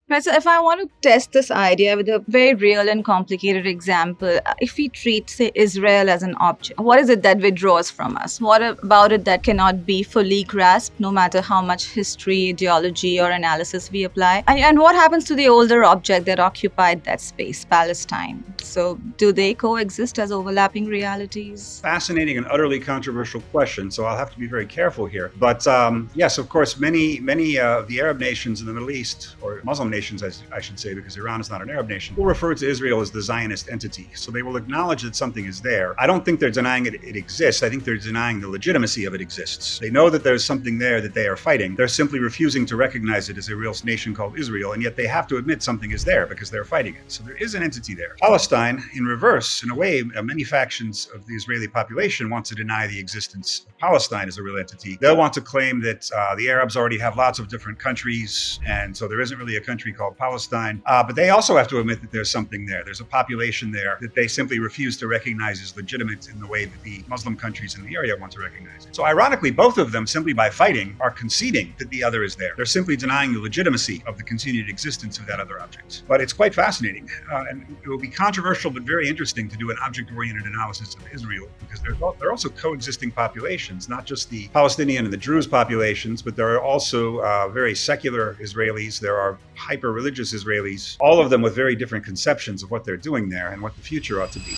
Right, so if I want to test this idea with a very real and complicated example, if we treat, say, Israel as an object, what is it that withdraws from us? What about it that cannot be fully grasped, no matter how much history, ideology, or analysis we apply? And what happens to the older object that occupied that space, Palestine? So, do they coexist as overlapping realities? Fascinating and utterly controversial question, so I'll have to be very careful here. But yes, of course, many of the Arab nations in the Middle East, or Muslim nations, I should say, because Iran is not an Arab nation, will refer to Israel as the Zionist entity. So they will acknowledge that something is there. I don't think they're denying it exists. I think they're denying the legitimacy of it exists. They know that there's something there that they are fighting. They're simply refusing to recognize it as a real nation called Israel, and yet they have to admit something is there because they're fighting it. So there is an entity there. Palestine, in reverse, in a way, many factions of the Israeli population want to deny the existence of Palestine as a real entity. They'll want to claim that the Arabs already have lots of different countries, and so there isn't really a country called Palestine. But they also have to admit that there's something there. There's a population there that they simply refuse to recognize as legitimate in the way that the Muslim countries in the area want to recognize it. So ironically, both of them, simply by fighting, are conceding that the other is there. They're simply denying the legitimacy of the continued existence of that other object. But it's quite fascinating. And it will be controversial, but very interesting to do an object-oriented analysis of Israel, because they're also coexisting populations, not just the Palestinian and the Druze populations, but there are also very secular Israelis. There are hyper-religious Israelis, all of them with very different conceptions of what they're doing there and what the future ought to be.